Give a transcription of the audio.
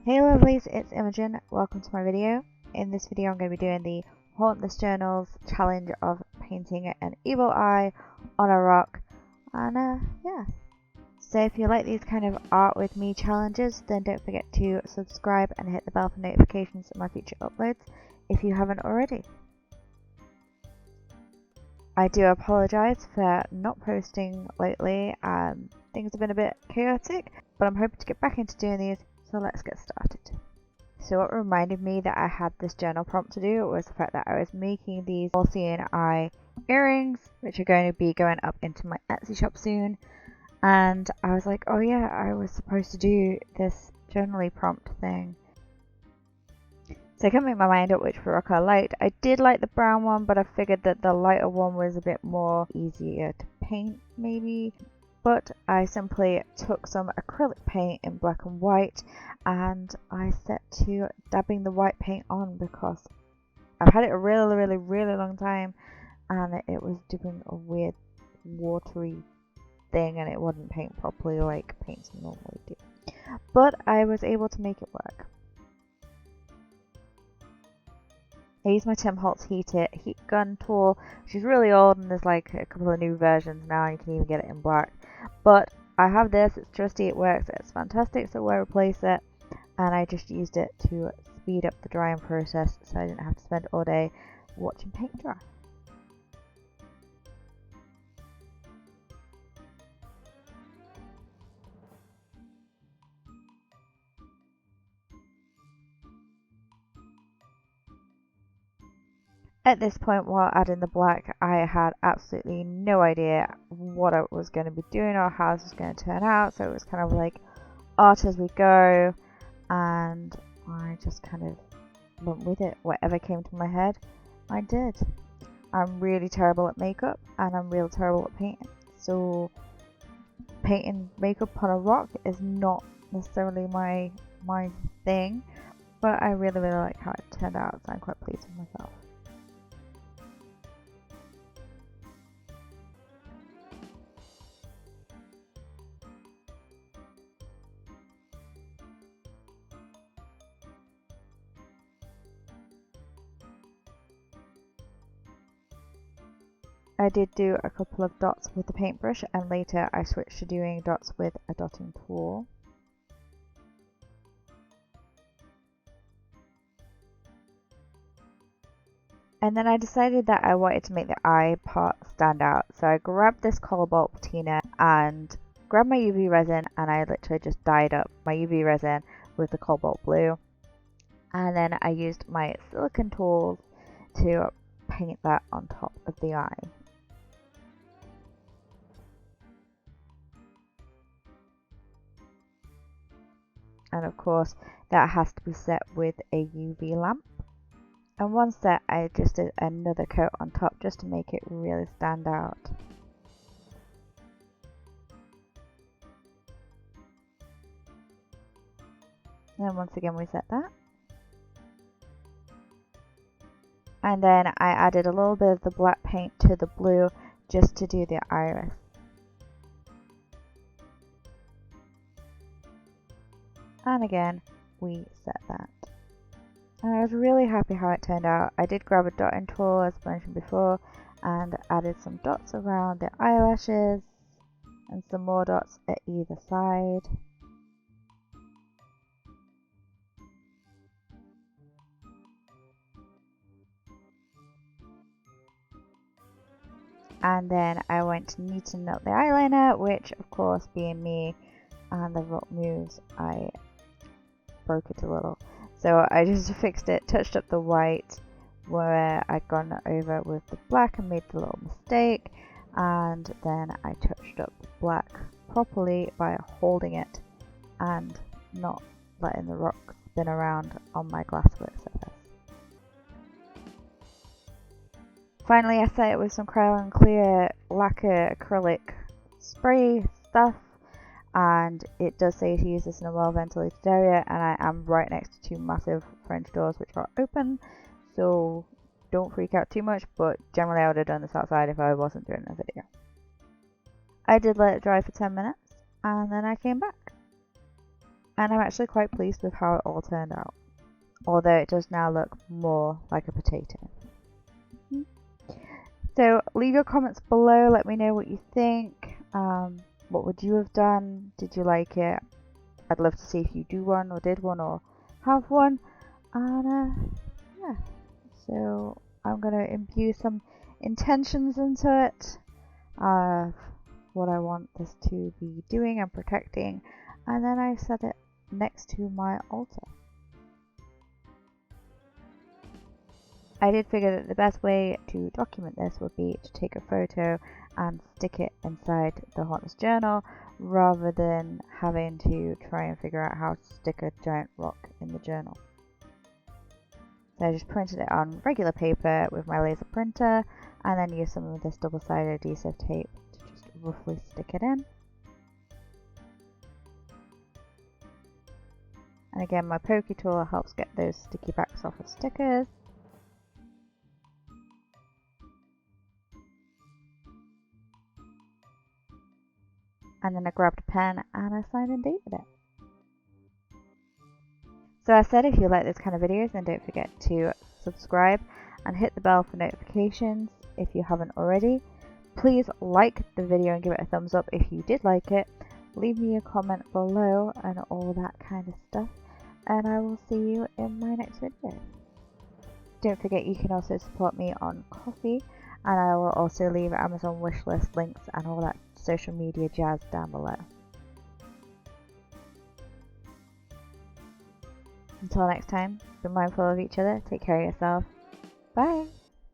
Hey lovelies, it's Imogen. Welcome to my video. In this video I'm going to be doing the Hauntless Journals challenge of painting an evil eye on a rock. And yeah. So if you like these kind of art with me challenges, then don't forget to subscribe and hit the bell for notifications of my future uploads if you haven't already. I do apologise for not posting lately. Things have been a bit chaotic, but I'm hoping to get back into doing these. So let's get started. So what reminded me that I had this journal prompt to do was the fact that I was making these all-seeing eye earrings, which are going to be going up into my Etsy shop soon. And I was like, oh yeah, I was supposed to do this journaling prompt thing. So I couldn't make my mind up which rock I liked. I did like the brown one, but I figured that the lighter one was a bit more easier to paint maybe. But I simply took some acrylic paint in black and white and I set to dabbing the white paint on because I've had it a really long time and it was doing a weird watery thing and it wouldn't paint properly like paints normally do. But I was able to make it work. I used my Tim Holtz Heatgun tool, which is really old and there's like a couple of new versions now, you can even get it in black. But I have this, it's trusty, it works, it's fantastic, so we'll replace it. And I just used it to speed up the drying process so I didn't have to spend all day watching paint dry. At this point, while adding the black, I had absolutely no idea what I was going to be doing or how this was going to turn out, so it was kind of like art as we go, and I just kind of went with it. Whatever came to my head, I did. I'm really terrible at makeup, and I'm real terrible at painting, so painting makeup on a rock is not necessarily my thing, but I really like how it turned out, so I'm quite pleased with myself. I did do a couple of dots with the paintbrush and later I switched to doing dots with a dotting tool. And then I decided that I wanted to make the eye part stand out. So I grabbed this cobalt patina and grabbed my UV resin and I literally just dyed up my UV resin with the cobalt blue. And then I used my silicone tools to paint that on top of the eye. And of course that has to be set with a UV lamp. And once set, I just did another coat on top just to make it really stand out. And then once again we set that. And then I added a little bit of the black paint to the blue just to do the iris. And again, we set that. And I was really happy how it turned out. I did grab a dotting tool, as mentioned before, and added some dots around the eyelashes and some more dots at either side. And then I went to neaten up the eyeliner, which of course being me and the rock moves, I broke it a little. So I just fixed it, touched up the white where I'd gone over with the black and made the little mistake, and then I touched up the black properly by holding it and not letting the rock spin around on my glasswork surface. Finally I set it with some Krylon Clear lacquer acrylic spray stuff. And it does say to use this in a well ventilated area, and I am right next to two massive French doors which are open, so don't freak out too much, but generally I would have done this outside if I wasn't doing a video. I did let it dry for 10 minutes and then I came back. and I'm actually quite pleased with how it all turned out, although it does now look more like a potato. So leave your comments below, let me know what you think. What would you have done? Did you like it? I'd love to see if you do one or did one or have one. And yeah, so I'm going to imbue some intentions into it of what I want this to be doing and protecting, and then I set it next to my altar. I did figure that the best way to document this would be to take a photo and stick it inside the Hauntless journal rather than having to try and figure out how to stick a giant rock in the journal. So I just printed it on regular paper with my laser printer and then used some of this double-sided adhesive tape to just roughly stick it in. And again, my pokey tool helps get those sticky backs off of stickers. And then I grabbed a pen and I signed and dated it. So as I said, if you like this kind of videos, then don't forget to subscribe and hit the bell for notifications if you haven't already. Please like the video and give it a thumbs up if you did like it. Leave me a comment below and all that kind of stuff. And I will see you in my next video. Don't forget you can also support me on Ko-fi, and I will also leave Amazon wishlist links and all that social media jazz down below. Until next time, be mindful of each other, take care of yourself. Bye!